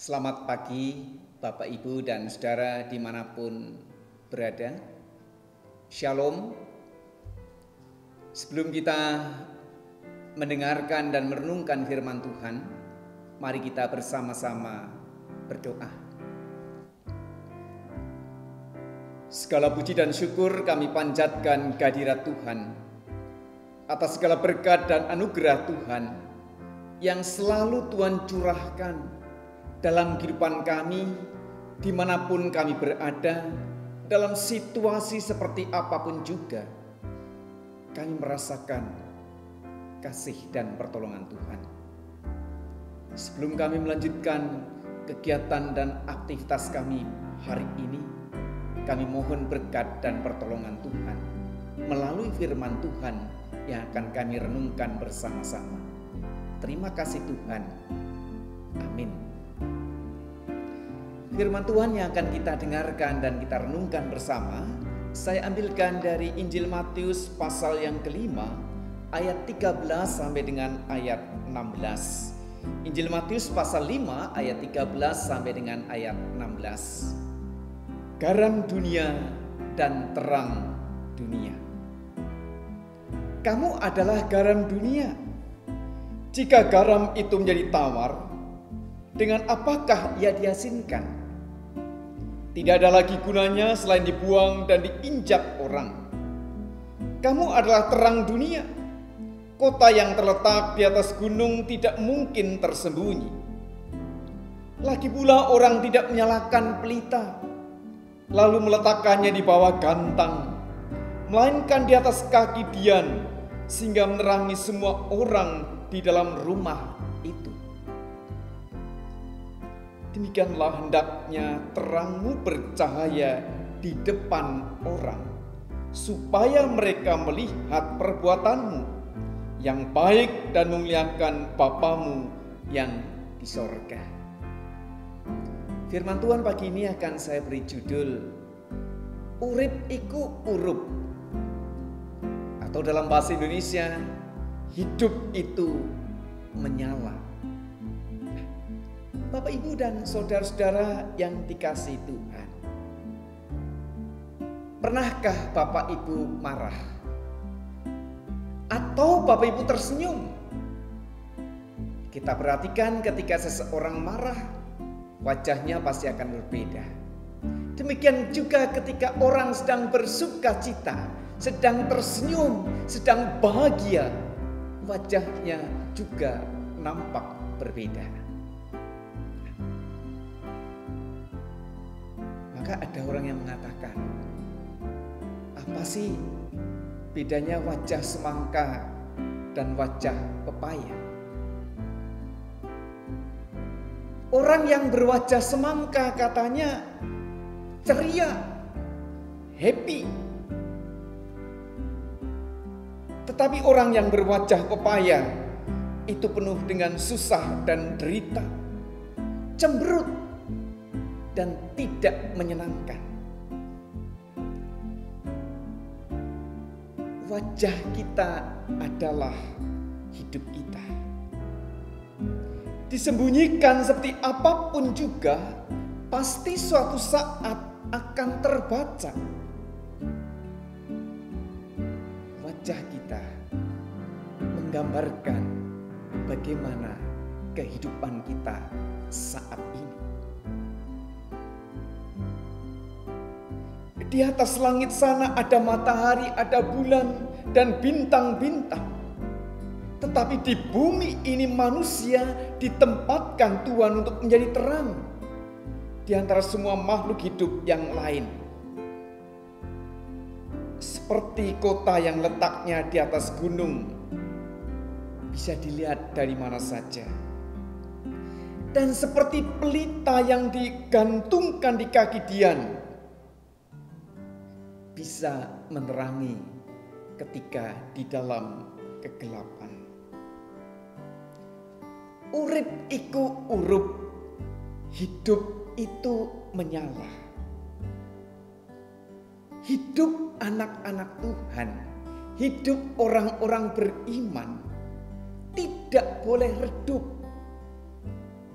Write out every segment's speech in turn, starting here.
Selamat pagi Bapak Ibu dan Saudara dimanapun berada. Shalom. Sebelum kita mendengarkan dan merenungkan firman Tuhan, mari kita bersama-sama berdoa. Segala puji dan syukur kami panjatkan kehadirat Tuhan atas segala berkat dan anugerah Tuhan yang selalu Tuhan curahkan dalam kehidupan kami, dimanapun kami berada, dalam situasi seperti apapun juga, kami merasakan kasih dan pertolongan Tuhan. Sebelum kami melanjutkan kegiatan dan aktivitas kami hari ini, kami mohon berkat dan pertolongan Tuhan melalui firman Tuhan yang akan kami renungkan bersama-sama. Terima kasih Tuhan. Amin. Firman Tuhan yang akan kita dengarkan dan kita renungkan bersama, saya ambilkan dari Injil Matius pasal yang kelima, ayat 13 sampai dengan ayat 16. Injil Matius pasal 5 ayat 13 sampai dengan ayat 16. Garam dunia dan terang dunia. Kamu adalah garam dunia. Jika garam itu menjadi tawar, dengan apakah ia diasinkan? Tidak ada lagi gunanya selain dibuang dan diinjak orang. Kamu adalah terang dunia. Kota yang terletak di atas gunung tidak mungkin tersembunyi. Lagi pula orang tidak menyalakan pelita, lalu meletakkannya di bawah gantang, melainkan di atas kaki dian, sehingga menerangi semua orang di dalam rumah itu. Demikianlah hendaknya terangmu bercahaya di depan orang, supaya mereka melihat perbuatanmu yang baik dan memuliakan Bapamu yang di sorga. Firman Tuhan pagi ini akan saya beri judul Urip iku urup, atau dalam bahasa Indonesia, hidup itu menyala. Bapak, Ibu, dan saudara-saudara yang dikasihi Tuhan, pernahkah Bapak Ibu marah? Atau Bapak Ibu tersenyum? Kita perhatikan ketika seseorang marah, wajahnya pasti akan berbeda. Demikian juga ketika orang sedang bersuka cita, sedang tersenyum, sedang bahagia, wajahnya juga nampak berbeda. Maka ada orang yang mengatakan, apa sih bedanya wajah semangka dan wajah pepaya? Orang yang berwajah semangka katanya ceria, happy. Tetapi orang yang berwajah pepaya itu penuh dengan susah dan derita, cemberut, dan tidak menyenangkan. Wajah kita adalah hidup kita. Disembunyikan seperti apapun juga, pasti suatu saat akan terbaca. Wajah kita menggambarkan bagaimana kehidupan kita saat ini. Di atas langit sana ada matahari, ada bulan, dan bintang-bintang. Tetapi di bumi ini manusia ditempatkan Tuhan untuk menjadi terang di antara semua makhluk hidup yang lain. Seperti kota yang letaknya di atas gunung, bisa dilihat dari mana saja. Dan seperti pelita yang digantungkan di kaki dian, bisa menerangi ketika di dalam kegelapan. Urip iku urup, hidup itu menyala. Hidup anak-anak Tuhan, hidup orang-orang beriman tidak boleh redup.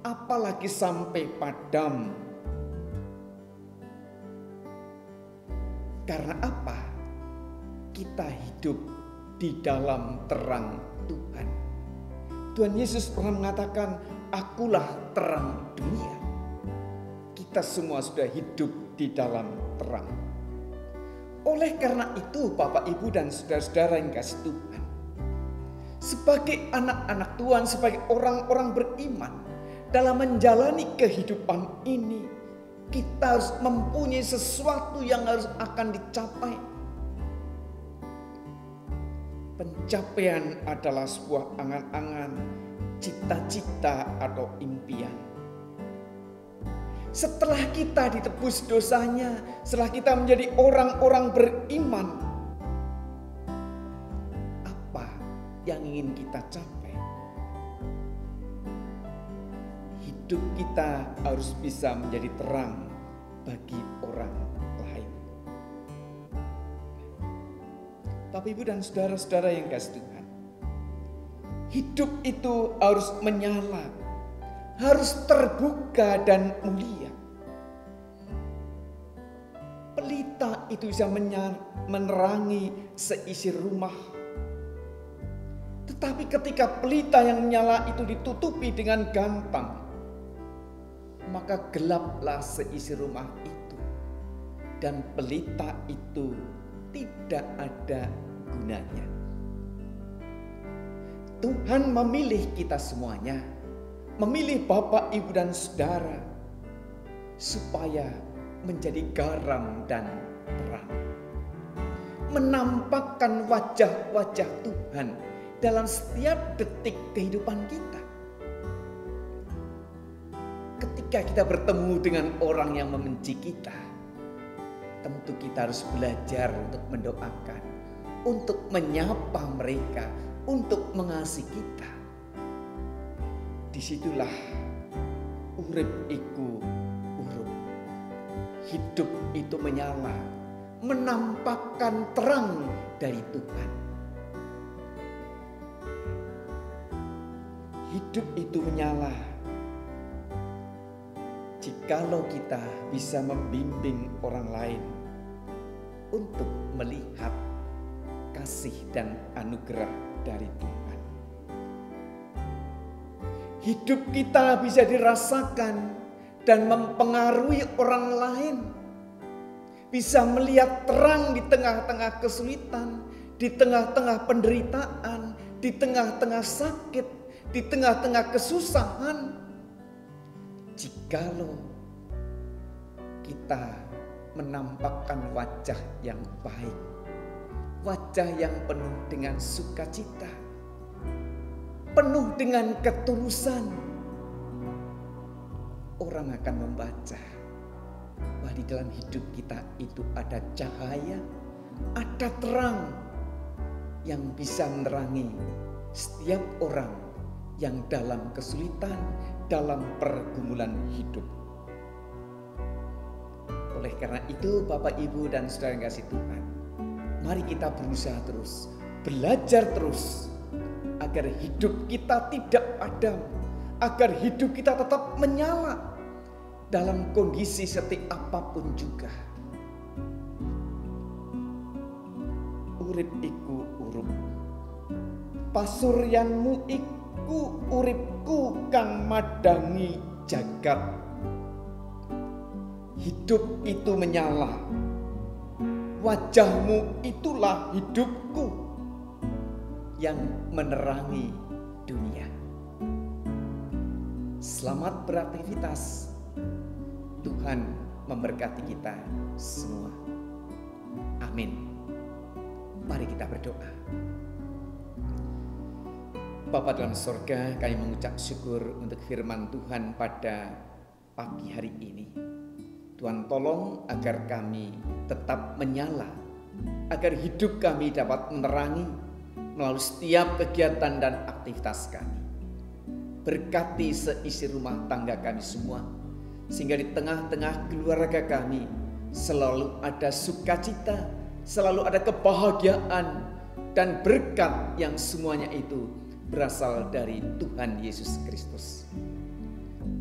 apalagi sampai padam. Karena apa? Kita hidup di dalam terang Tuhan. Tuhan Yesus pernah mengatakan, "Akulah terang dunia." Kita semua sudah hidup di dalam terang. Oleh karena itu, Bapak, Ibu, dan saudara-saudara yang kasih Tuhan, sebagai anak-anak Tuhan, sebagai orang-orang beriman, dalam menjalani kehidupan ini, kita harus mempunyai sesuatu yang harus akan dicapai. Pencapaian adalah sebuah angan-angan, cita-cita atau impian. Setelah kita ditebus dosanya, setelah kita menjadi orang-orang beriman, apa yang ingin kita capai? Hidup kita harus bisa menjadi terang bagi orang lain. Bapak, Ibu, dan saudara-saudara yang kasih Tuhan, hidup itu harus menyala, harus terbuka dan mulia. Pelita itu bisa menerangi seisi rumah. Tetapi ketika pelita yang menyala itu ditutupi dengan gantang, maka gelaplah seisi rumah itu. Dan pelita itu tidak ada gunanya. Tuhan memilih kita semuanya, memilih Bapak, Ibu, dan saudara, supaya menjadi garam dan terang. Menampakkan wajah-wajah Tuhan dalam setiap detik kehidupan kita. Ketika kita bertemu dengan orang yang membenci kita, tentu kita harus belajar untuk mendoakan, untuk menyapa mereka, untuk mengasihi kita. Disitulah urip iku urup. Hidup itu menyala, menampakkan terang dari Tuhan. Hidup itu menyala jikalau kita bisa membimbing orang lain untuk melihat kasih dan anugerah dari Tuhan. Hidup kita bisa dirasakan dan mempengaruhi orang lain. Bisa melihat terang di tengah-tengah kesulitan, di tengah-tengah penderitaan, di tengah-tengah sakit, di tengah-tengah kesusahan. Jikalau kita menampakkan wajah yang baik, wajah yang penuh dengan sukacita, penuh dengan ketulusan, orang akan membaca bahwa di dalam hidup kita itu ada cahaya, ada terang yang bisa menerangi setiap orang yang dalam kesulitan, dalam pergumulan hidup. Oleh karena itu, Bapak, Ibu, dan saudara yang kasih Tuhan, mari kita berusaha terus, belajar terus, agar hidup kita tidak padam, agar hidup kita tetap menyala dalam kondisi seperti apapun juga. Urip iku urup, pasuryanmu iku uripku kang madangi jagat. Hidup itu menyala, wajahmu itulah hidupku yang menerangi dunia. Selamat beraktivitas. Tuhan memberkati kita semua. Amin. Mari kita berdoa. Bapa dalam sorga, kami mengucap syukur untuk firman Tuhan pada pagi hari ini. Tuhan tolong agar kami tetap menyala, agar hidup kami dapat menerangi melalui setiap kegiatan dan aktivitas kami. Berkati seisi rumah tangga kami semua, sehingga di tengah-tengah keluarga kami selalu ada sukacita, selalu ada kebahagiaan dan berkat yang semuanya itu berasal dari Tuhan Yesus Kristus.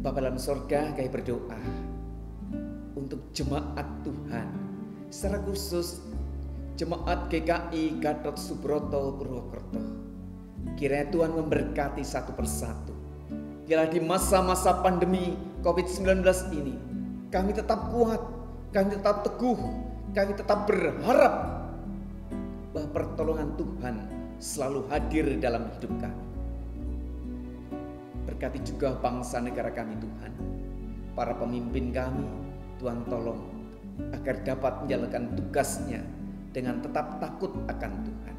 Bapa dalam sorga, kami berdoa untuk jemaat Tuhan, secara khusus jemaat GKI Gatot Subroto Purwokerto. Kiranya Tuhan memberkati satu persatu. Bila di masa-masa pandemi COVID-19 ini, kami tetap kuat, kami tetap teguh, kami tetap berharap bahwa pertolongan Tuhan selalu hadir dalam hidup kami. Berkati juga bangsa negara kami Tuhan, para pemimpin kami, Tuhan tolong agar dapat menjalankan tugasnya dengan tetap takut akan Tuhan.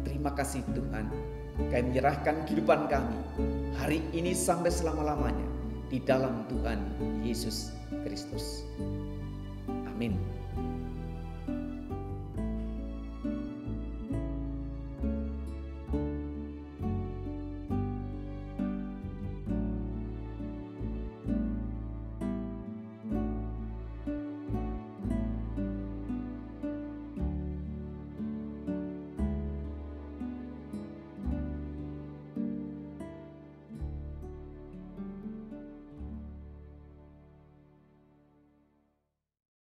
Terima kasih Tuhan, kami menyerahkan kehidupan kami hari ini sampai selama-lamanya di dalam Tuhan Yesus Kristus. Amin.